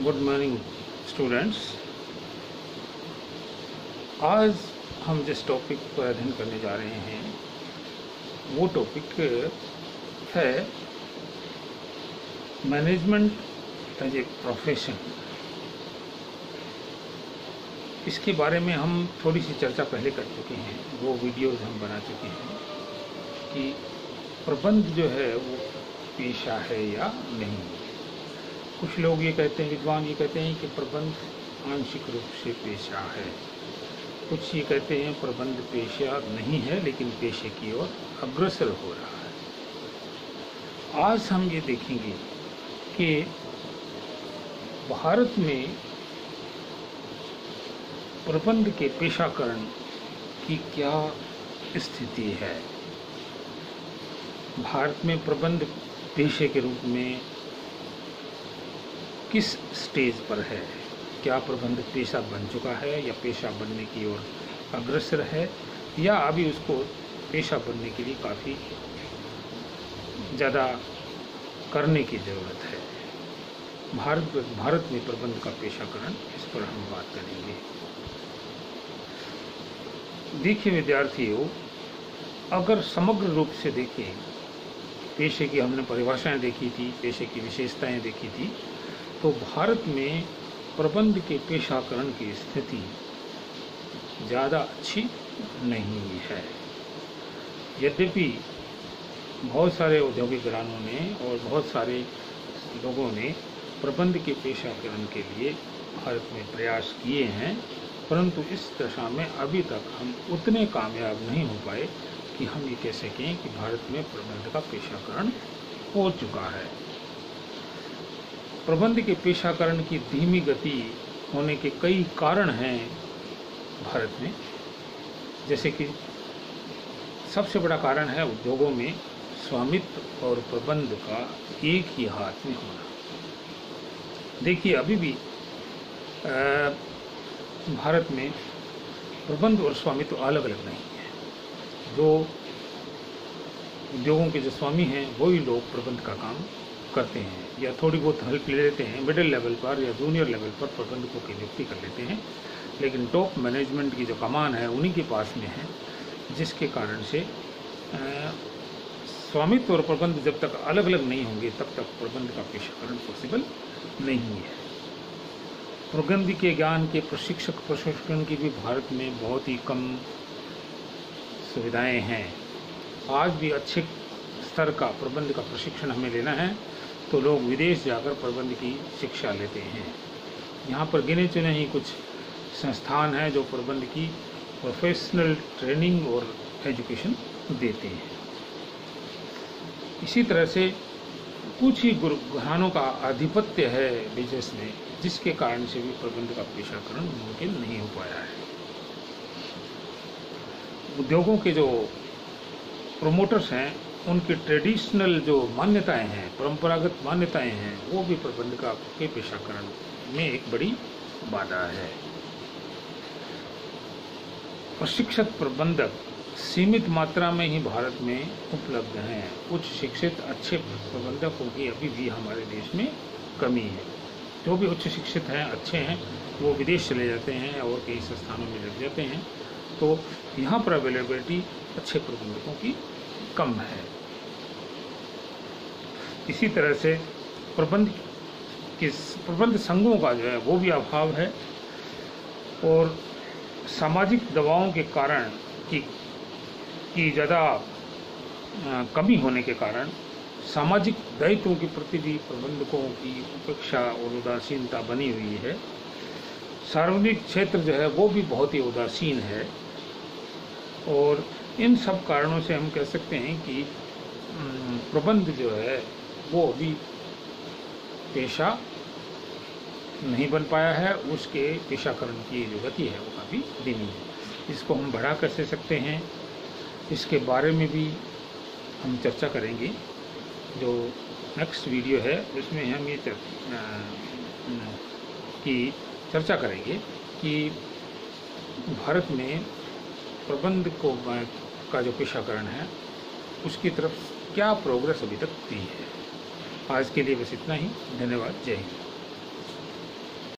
Good morning students. आज हम जिस टॉपिक पर अध्ययन करने जा रहे हैं वो टॉपिक है मैनेजमेंट एज ए प्रोफेशन। इसके बारे में हम थोड़ी सी चर्चा पहले कर चुके हैं, वो वीडियोज़ हम बना चुके हैं कि प्रबंध जो है वो पेशा है या नहीं। कुछ लोग ये कहते हैं, विद्वान ये कहते हैं कि प्रबंध आंशिक रूप से पेशा है, कुछ ये कहते हैं प्रबंध पेशा नहीं है लेकिन पेशे की ओर अग्रसर हो रहा है। आज हम ये देखेंगे कि भारत में प्रबंध के पेशाकरण की क्या स्थिति है। भारत में प्रबंध पेशे के रूप में किस स्टेज पर है? क्या प्रबंध पेशा बन चुका है या पेशा बनने की ओर अग्रसर है, या अभी उसको पेशा बनने के लिए काफ़ी ज़्यादा करने की ज़रूरत है। भारत में प्रबंध का पेशाकरण, इस पर हम बात करेंगे। देखिए विद्यार्थियों, अगर समग्र रूप से देखें, पेशे की हमने परिभाषाएं देखी थी, पेशे की विशेषताएं देखी थी, तो भारत में प्रबंध के पेशाकरण की स्थिति ज़्यादा अच्छी नहीं है। यद्यपि बहुत सारे औद्योगिक घरानों ने और बहुत सारे लोगों ने प्रबंध के पेशाकरण के लिए भारत में प्रयास किए हैं, परंतु इस दशा में अभी तक हम उतने कामयाब नहीं हो पाए कि हम ये कह सकें कि भारत में प्रबंध का पेशाकरण हो चुका है। प्रबंध के पेशाकरण की धीमी गति होने के कई कारण हैं भारत में। जैसे कि सबसे बड़ा कारण है उद्योगों में स्वामित्व और प्रबंध का एक ही हाथ में होना। देखिए अभी भी भारत में प्रबंध और स्वामित्व अलग अलग नहीं है। जो उद्योगों के जो स्वामी हैं वही लोग प्रबंध का काम करते हैं या थोड़ी बहुत हेल्प ले लेते हैं। मिडिल लेवल पर या जूनियर लेवल पर प्रबंधकों की नियुक्ति कर लेते हैं, लेकिन टॉप मैनेजमेंट की जो कमान है उन्हीं के पास में है, जिसके कारण से स्वामित्व और प्रबंध जब तक अलग अलग नहीं होंगे तब तक प्रबंध का पेशाकरण पॉसिबल नहीं है। प्रबंध के ज्ञान के प्रशिक्षण की भी भारत में बहुत ही कम सुविधाएं हैं। आज भी अच्छे स्तर का प्रबंध का प्रशिक्षण हमें लेना है तो लोग विदेश जाकर प्रबंध की शिक्षा लेते हैं। यहाँ पर गिने चुने ही कुछ संस्थान हैं जो प्रबंध की प्रोफेशनल ट्रेनिंग और एजुकेशन देते हैं। इसी तरह से कुछ ही घरानों का आधिपत्य है बिजनेस में, जिसके कारण से भी प्रबंध का पेशाकरण मुमकिन नहीं हो पाया है। उद्योगों के जो प्रोमोटर्स हैं उनकी ट्रेडिशनल जो मान्यताएं हैं, परंपरागत मान्यताएं हैं, वो भी प्रबंध के पेशाकरण में एक बड़ी बाधा है। प्रशिक्षित प्रबंधक सीमित मात्रा में ही भारत में उपलब्ध हैं। उच्च शिक्षित अच्छे प्रबंधकों की अभी भी हमारे देश में कमी है। जो भी उच्च शिक्षित हैं, अच्छे हैं, वो विदेश चले जाते हैं और कई संस्थानों में लग जाते हैं, तो यहाँ पर अवेलेबिलिटी अच्छे प्रबंधकों की कम है। इसी तरह से प्रबंध संघों का जो है वो भी अभाव है, और सामाजिक दबावों के कारण की ज़्यादा कमी होने के कारण सामाजिक दायित्वों के प्रति भी प्रबंधकों की उपेक्षा और उदासीनता बनी हुई है। सार्वजनिक क्षेत्र जो है वो भी बहुत ही उदासीन है, और इन सब कारणों से हम कह सकते हैं कि प्रबंध जो है वो अभी पेशा नहीं बन पाया है। उसके पेशाकरण की जो गति है वो काफ़ी धीमी है। इसको हम बढ़ा कर से सकते हैं, इसके बारे में भी हम चर्चा करेंगे। जो नेक्स्ट वीडियो है उसमें हम ये चर्चा करेंगे कि भारत में प्रबंध का जो पेशाकरण है उसकी तरफ क्या प्रोग्रेस अभी तक हुई है। आज के लिए बस इतना ही। धन्यवाद। जय हिंद।